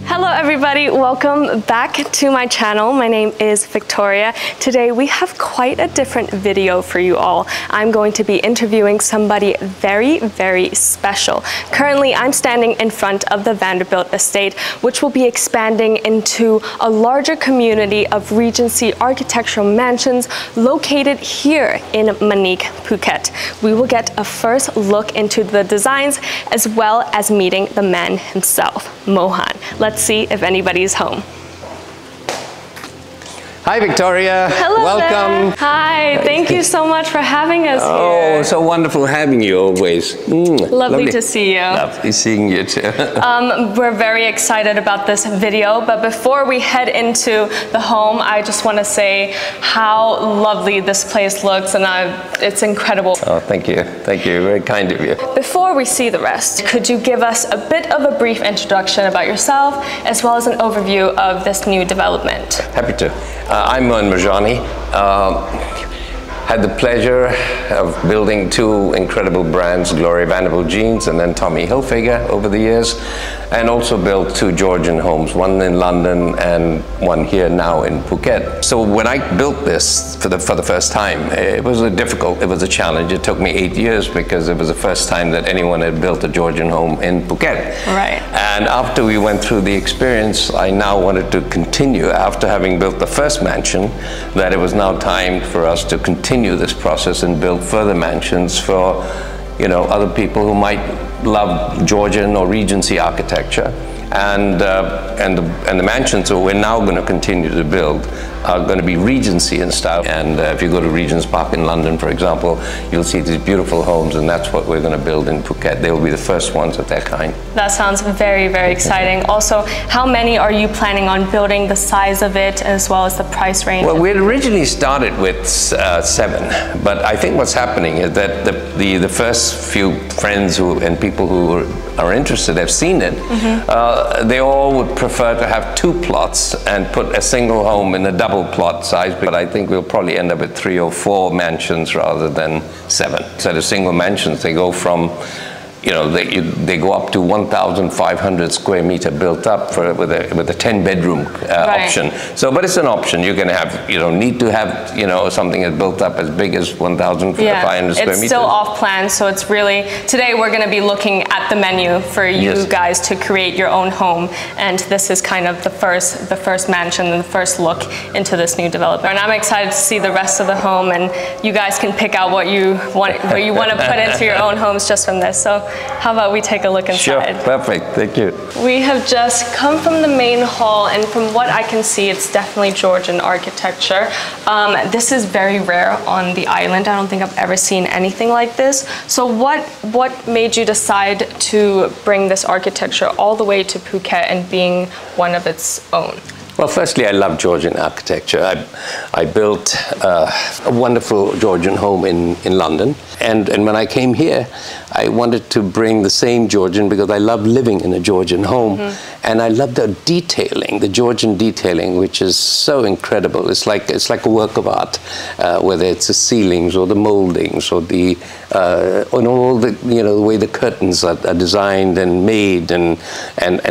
Hello everybody, welcome back to my channel. My name is Victoria. Today we have quite a different video for you all. I'm going to be interviewing somebody very, very special. Currently I'm standing in front of the Vanderbilt estate, which will be expanding into a larger community of Regency architectural mansions located here in Manic, Phuket. We will get a first look into the designs as well as meeting the man himself, Mohan. Let's see if anybody's home. Hi, Victoria. Hello. Welcome. There. Hi. Thank you so much for having us here. Oh, so wonderful having you always. Lovely to see you. Lovely seeing you too. We're very excited about this video, but before we head into the home, I just want to say how lovely this place looks, and it's incredible. Oh, thank you. Thank you. Very kind of you. Before we see the rest, could you give us a bit of a brief introduction about yourself, as well as an overview of this new development? Happy to. I'm Mohan Murjani. Had the pleasure of building two incredible brands, Gloria Vanderbilt jeans and then Tommy Hilfiger over the years, and also built two Georgian homes, one in London and one here now in Phuket. So when I built this for the first time, it was a challenge. It took me 8 years because it was the first time that anyone had built a Georgian home in Phuket. Right. And after we went through the experience, I now wanted to continue, after having built the first mansion, that it was now time for us to continue this process and build further mansions for, other people who might love Georgian or Regency architecture, and the mansions that we're now going to continue to build are going to be Regency in style. And if you go to Regent's Park in London, for example, you'll see these beautiful homes, and that's what we're going to build in Phuket. They will be the first ones of their kind. That sounds very, very exciting. Also, how many are you planning on building, the size of it, as well as the price range? Well, we had originally started with 7, but I think what's happening is that the first few friends and people who are interested have seen it. They all would prefer to have 2 plots and put a single home in a double plot size, but I think we'll probably end up with 3 or 4 mansions rather than 7. So the single mansions, they go from, they go up to 1,500 square meter built up with a 10-bedroom option. So, but it's an option. You can have, you don't need to have, something that's built up as big as 1,500 square meters. It's still off plan, so it's really, today we're going to be looking at the menu for you guys to create your own home, and this is kind of the first mansion and the first look into this new development. And I'm excited to see the rest of the home, and you guys can pick out what you want to put into your own homes just from this. So how about we take a look inside? Sure, perfect, thank you. We have just come from the main hall, and from what I can see, it's definitely Georgian architecture. This is very rare on the island. I don't think I've ever seen anything like this. So what made you decide to bring this architecture all the way to Phuket and being one of its own? Well, firstly, I love Georgian architecture. I built a wonderful Georgian home in London, and when I came here, I wanted to bring the same Georgian because I love living in a Georgian home, and I love the detailing, the Georgian detailing, which is so incredible. It's like a work of art, whether it's the ceilings or the moldings or the all the the way the curtains are designed and made, and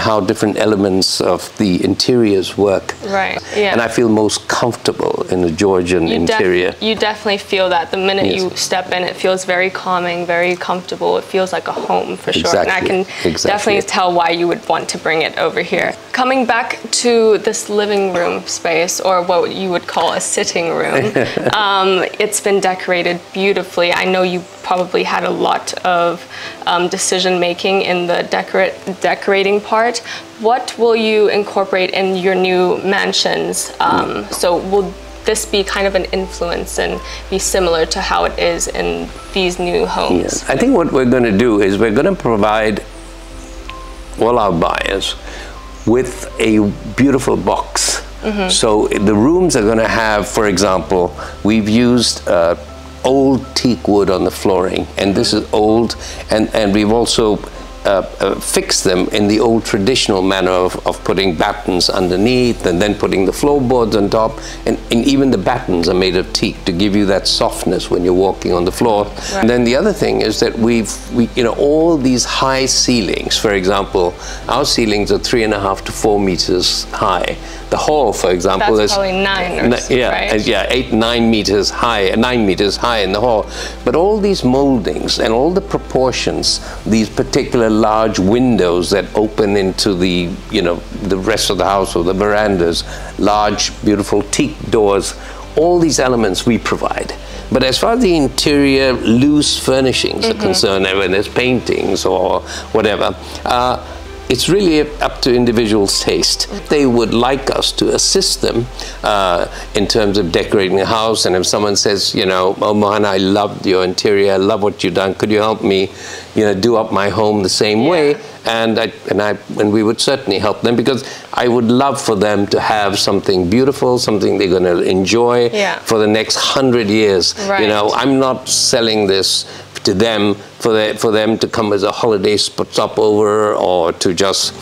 how different elements of the interiors work. Right. Yeah. And I feel most comfortable in the Georgian interior. You definitely feel that the minute you step in. It feels very calming, very comfortable. It feels like a home for sure. And I can definitely tell why you would want to bring it over here. Coming back to this living room space, or what you would call a sitting room, it's been decorated beautifully. I know you probably had a lot of decision making in the decorating part. What will you incorporate in your new mansions? So will this be kind of an influence and be similar to how it is in these new homes? Yes. I think what we're going to do is we're going to provide all our buyers with a beautiful box. So the rooms are going to have, for example, we've used old teak wood on the flooring, and this is old, and we've also fix them in the old traditional manner of putting battens underneath and then putting the floorboards on top, and even the battens are made of teak to give you that softness when you're walking on the floor. Right. And then the other thing is that we all these high ceilings, for example, our ceilings are 3.5 to 4 meters high. The hall, for example, that's is probably 9 or so, right? Yeah, 8, 9 meters high, 9 meters high in the hall. But all these moldings and all the proportions, these particular large windows that open into the the rest of the house or the verandas, large, beautiful teak doors, all these elements we provide. But as far as the interior loose furnishings are concerned, when there's paintings or whatever, it's really up to individuals' taste. They would like us to assist them in terms of decorating the house. And if someone says, oh, Mohan, I loved your interior, I love what you've done, could you help me, do up my home the same way? And we would certainly help them, because I would love for them to have something beautiful, something they're going to enjoy for the next 100 years. Right. I'm not selling this to them for them to come as a holiday stopover, or to just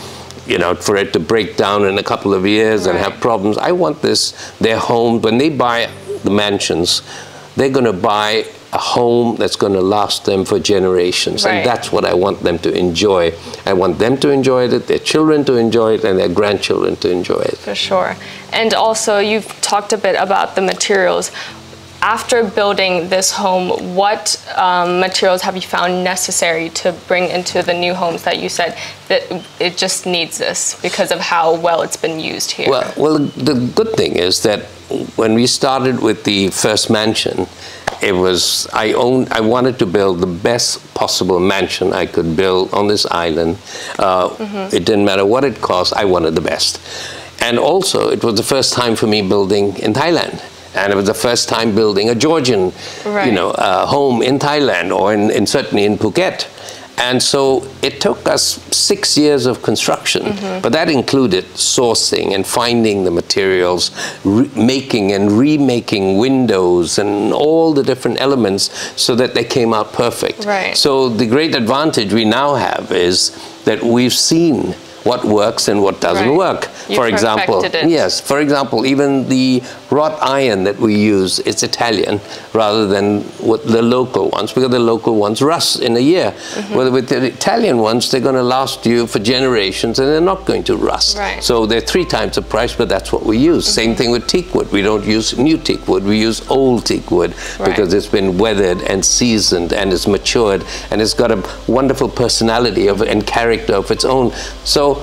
for it to break down in a couple of years and have problems. I want their home, when they buy the mansions, they're going to buy a home that's going to last them for generations. And that's what I want them to enjoy. I want them to enjoy it, their children to enjoy it, and their grandchildren to enjoy it. For sure. And also, you've talked a bit about the materials. After building this home, what materials have you found necessary to bring into the new homes that you said that it just needs this because of how well it's been used here? Well, the good thing is that when we started with the first mansion, I wanted to build the best possible mansion I could build on this island. It didn't matter what it cost, I wanted the best. And also, it was the first time for me building in Thailand. And it was the first time building a Georgian, home in Thailand, or certainly in Phuket. And so it took us 6 years of construction, but that included sourcing and finding the materials, making and remaking windows and all the different elements so that they came out perfect. Right. So the great advantage we now have is that we've seen what works and what doesn't work. For example, even the wrought iron that we use, it's Italian rather than what the local ones, because the local ones rust in a year. Whether with the Italian ones, they're going to last you for generations and they're not going to rust. So they're 3 times the price, but that's what we use. Same thing with teak wood. We don't use new teak wood, we use old teak wood because it's been weathered and seasoned and it's matured and it's got a wonderful personality and character of its own. So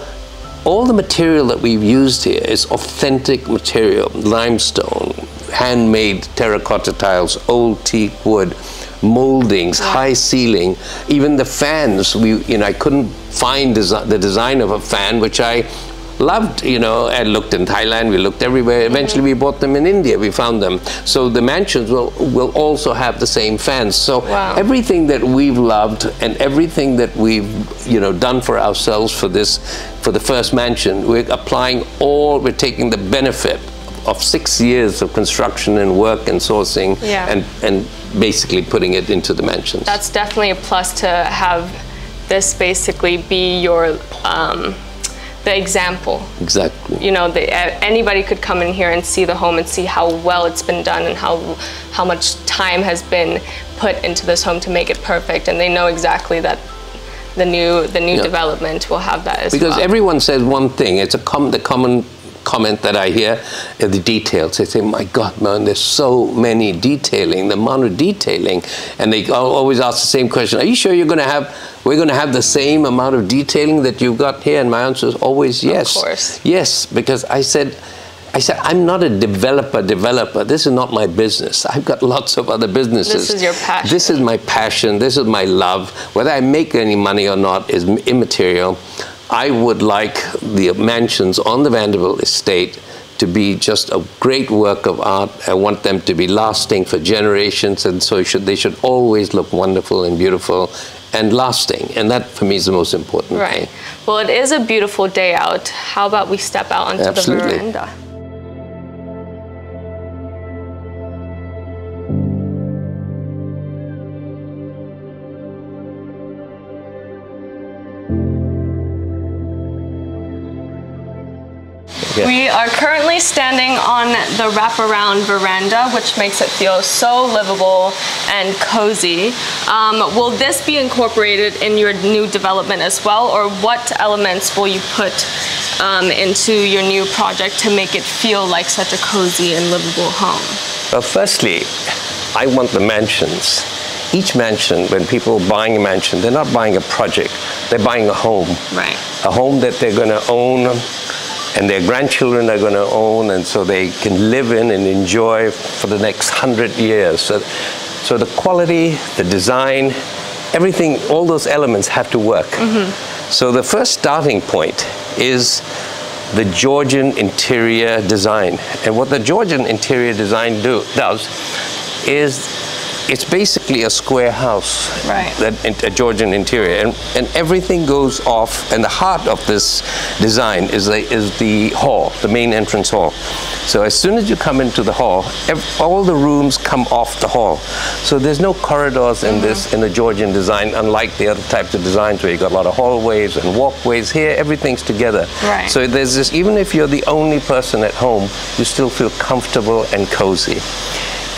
all the material that we've used here is authentic material: limestone, handmade terracotta tiles, old teak wood, moldings, high ceiling. Even the fans, I couldn't find the design of a fan, which I loved. I looked in Thailand, we looked everywhere. Eventually we bought them in India, we found them. So the mansions will also have the same fans. So everything that we've loved and everything that we've done for ourselves for the first mansion, we're taking the benefit of 6 years of construction and work and sourcing and basically putting it into the mansions. That's definitely a plus to have this basically be your the example. Exactly. Anybody could come in here and see the home and see how well it's been done and how much time has been put into this home to make it perfect, and they know exactly that the new development will have that as well. Because everyone says one thing. It's the common comment that I hear, the details. They say, my God, man, there's so many detailing, the amount of detailing. And they always ask the same question: are you sure we're going to have the same amount of detailing that you've got here? And my answer is always yes. Of course. Yes, because I said, I'm not a developer. This is not my business. I've got lots of other businesses. This is your passion. This is my passion. This is my love. Whether I make any money or not is immaterial. I would like the mansions on the Vanderbilt estate to be just a great work of art. I want them to be lasting for generations, and so they should always look wonderful and beautiful and lasting. And that, for me, is the most important thing. Well, it is a beautiful day out. How about we step out onto the veranda? Yeah. We are currently standing on the wraparound veranda, which makes it feel so livable and cozy. Will this be incorporated in your new development as well, or what elements will you put into your new project to make it feel like such a cozy and livable home? Well, firstly, I want the mansions. Each mansion, when people are buying a mansion, they're not buying a project, they're buying a home. Right. A home that they're going to own and their grandchildren are going to own, and so they can live in and enjoy for the next 100 years. So the quality, the design, everything, all those elements have to work. So the first starting point is the Georgian interior design. And what the Georgian interior design does is it's basically a square house, right. A Georgian interior, and everything goes off. And the heart of this design is the hall, the main entrance hall. So as soon as you come into the hall, all the rooms come off the hall. So there's no corridors in the Georgian design, unlike the other types of designs where you got a lot of hallways and walkways. Here, everything's together. Right. So there's this. Even if you're the only person at home, you still feel comfortable and cozy.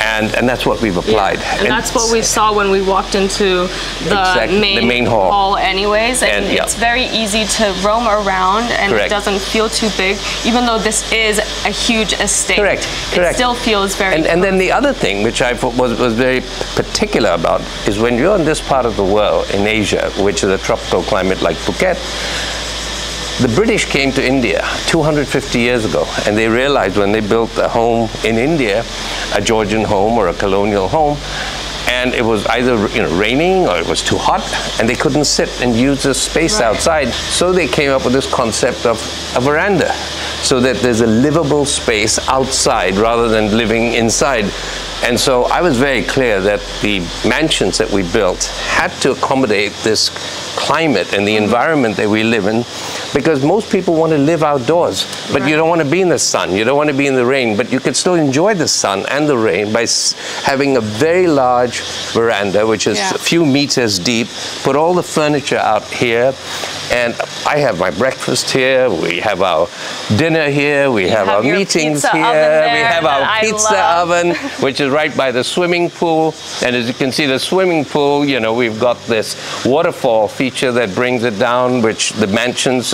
And that's what we've applied. Yeah. And that's what we saw when we walked into the main hall anyways. And it's very easy to roam around, and it doesn't feel too big. Even though this is a huge estate, Correct. It still feels very And then the other thing, which I was very particular about, is when you're in this part of the world, in Asia, which is a tropical climate like Phuket, the British came to India 250 years ago, and they realized when they built a home in India, a Georgian home or a colonial home, and it was either raining or it was too hot, and they couldn't sit and use the space outside. So they came up with this concept of a veranda, so that there's a livable space outside rather than living inside. And so I was very clear that the mansions that we built had to accommodate this climate and the environment that we live in, because most people want to live outdoors, but you don't want to be in the sun, you don't want to be in the rain, but you can still enjoy the sun and the rain by having a very large veranda, which is a few meters deep, put all the furniture out here, and I have my breakfast here, we have our dinner here, we have our meetings here, we have our pizza oven, which is right by the swimming pool. And as you can see, the swimming pool, we've got this waterfall feature that brings it down, which the mansions,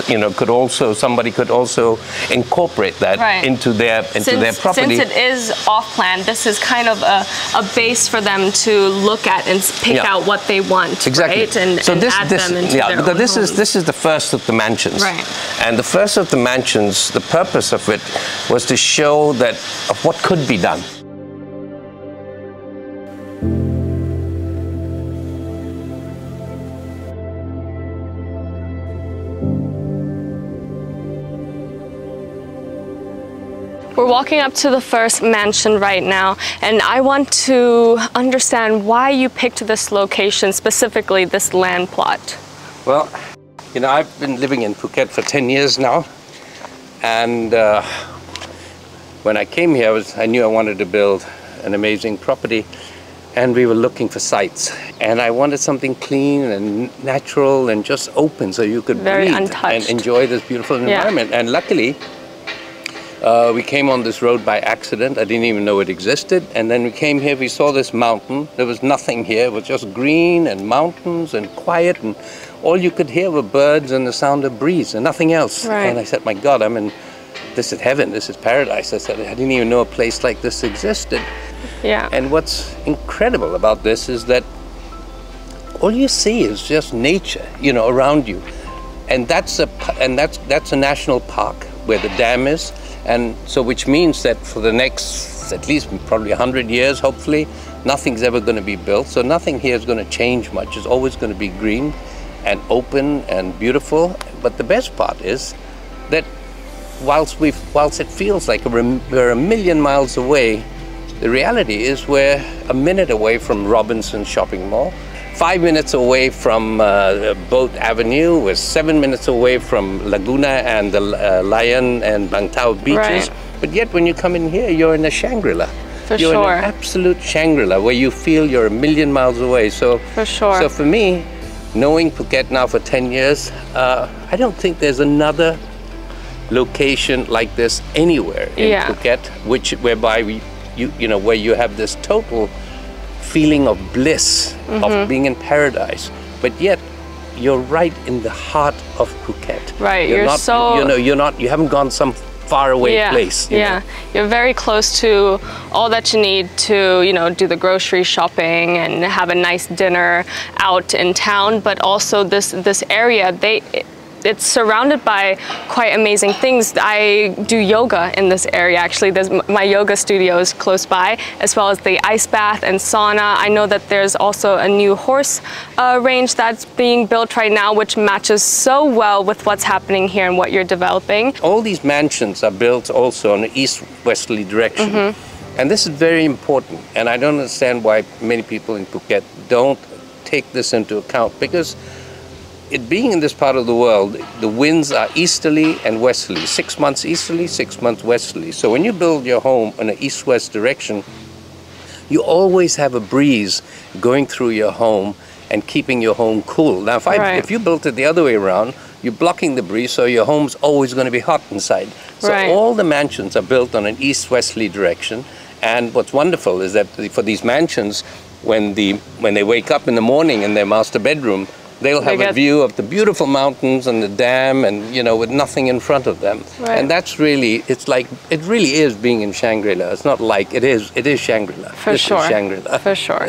somebody could also incorporate that into their property. Since it is off-plan, this is kind of a base for them to look at and pick out what they want, right? And add them into their own homes. This is the first of the mansions. Right. And the first of the mansions, the purpose of it was to show that of what could be done. We're walking up to the first mansion right now, and I want to understand why you picked this location, specifically this land plot. Well, I've been living in Phuket for 10 years now, and when I came here, I knew I wanted to build an amazing property, and we were looking for sites, and I wanted something clean and natural and just open so you could breathe and enjoy this beautiful environment. And luckily, we came on this road by accident. I didn't even know it existed. And then we came here, we saw this mountain. There was nothing here. It was just green and mountains and quiet. And all you could hear were birds and the sound of breeze and nothing else. Right. And I said, my God, this is heaven. This is paradise. I said, I didn't even know a place like this existed. Yeah. And what's incredible about this is that all you see is just nature, around you. And that's a national park where the dam is. And so, which means that for the next, at least probably 100 years, hopefully, nothing's ever going to be built. So nothing here is going to change much. It's always going to be green and open and beautiful. But the best part is that whilst it feels like we're a million miles away, the reality is we're a minute away from Robinson Shopping Mall, 5 minutes away from Boat Avenue, we're 7 minutes away from Laguna and the Lion and Bang Tao beaches. Right. But yet when you come in here, you're in a Shangri-La. You're in an absolute Shangri-La where you feel you're a million miles away. So, So for me, knowing Phuket now for 10 years, I don't think there's another location like this anywhere in Phuket, whereby where you have this total feeling of bliss, of being in paradise, but yet you're right in the heart of Phuket. Right, you haven't gone some far away place. You're very close to all that you need to, do the grocery shopping and have a nice dinner out in town. But also this area, it's surrounded by quite amazing things. I do yoga in this area, actually. My yoga studio is close by, as well as the ice bath and sauna. I know that there's also a new horse range that's being built right now, which matches so well with what's happening here and what you're developing. All these mansions are built also in an east-westerly direction. And this is very important. And I don't understand why many people in Phuket don't take this into account, because it being in this part of the world, the winds are easterly and westerly, 6 months easterly, 6 months westerly. So when you build your home in an east-west direction, you always have a breeze going through your home and keeping your home cool. Now, if you built it the other way around, you're blocking the breeze, so your home's always going to be hot inside. So all the mansions are built on an east-westerly direction. And what's wonderful is that for these mansions, when they wake up in the morning in their master bedroom, they'll have a view of the beautiful mountains and the dam, and with nothing in front of them. And that's really, it really is being in Shangri-La. It's not like, it is Shangri-La. For sure. Shangri-La. For sure.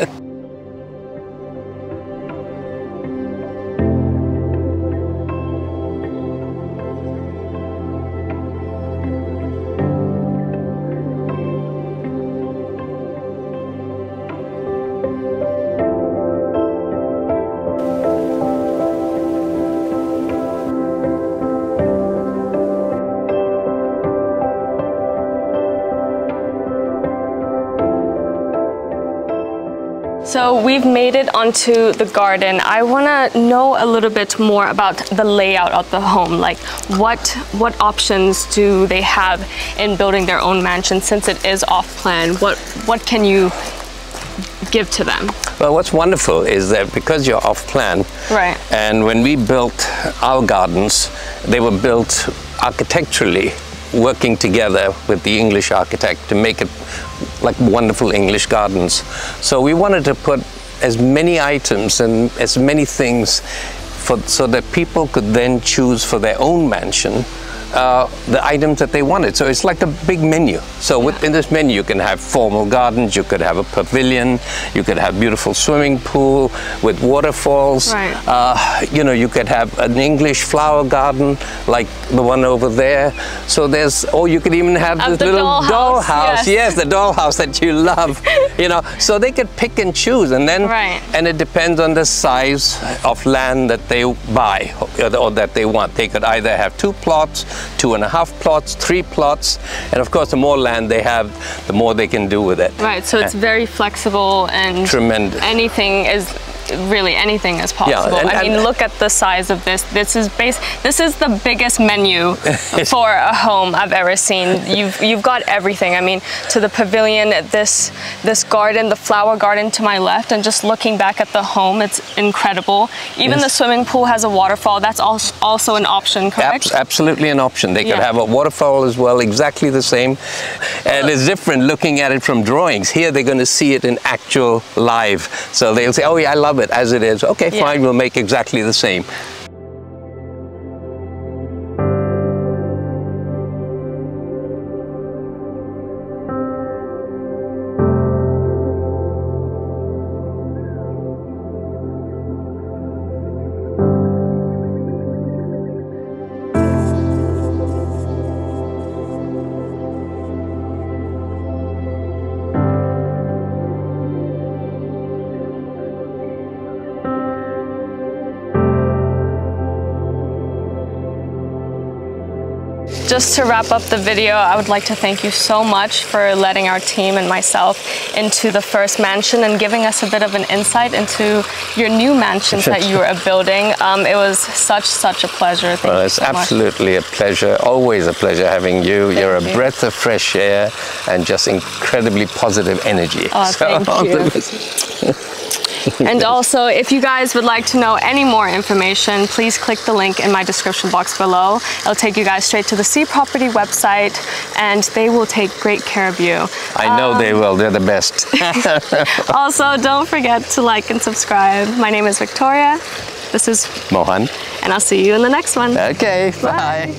So we've made it onto the garden. I want to know a little bit more about the layout of the home. Like what options do they have in building their own mansion, since it is off-plan? What can you give to them? Well, what's wonderful is that because you're off-plan, and when we built our gardens, they were built architecturally, working together with the English architect to make it like wonderful English gardens. So we wanted to put as many items and as many things so that people could then choose for their own mansion the items that they wanted. So it's like a big menu. So within this menu, you can have formal gardens, you could have a pavilion, you could have beautiful swimming pool with waterfalls. You could have an English flower garden like the one over there. So or you could even have this little dollhouse. Yes, the dollhouse that you love. So they could pick and choose, and then and it depends on the size of land that they buy or that they want. They could either have 2 plots, 2.5 plots, 3 plots, and of course the more land they have, the more they can do with it. Right, so it's very flexible, and tremendous. Anything is possible. I mean, look at the size of this. This is the biggest menu for a home I've ever seen. You've got everything. I mean, to the pavilion, this garden, the flower garden to my left, and just looking back at the home, it's incredible. Even the swimming pool has a waterfall. That's also an option, correct? Absolutely an option. They could have a waterfall as well, exactly the same. And it's different looking at it from drawings. Here they're going to see it in actual live. So they'll say, oh yeah, I love it as it is. Okay, fine, we'll make exactly the same. Just to wrap up the video, I would like to thank you so much for letting our team and myself into the first mansion and giving us a bit of an insight into your new mansions that you are building. It was such a pleasure. Thank you it's so much. Absolutely a pleasure, always a pleasure having you. You're a breath of fresh air and just incredibly positive energy. Oh, thank you. And also, if you guys would like to know any more information, please click the link in my description box below. It'll take you guys straight to the Sea Property website, and they will take great care of you. I know they will. They're the best. Also, don't forget to like and subscribe. My name is Victoria. This is Mohan. And I'll see you in the next one. Okay, bye.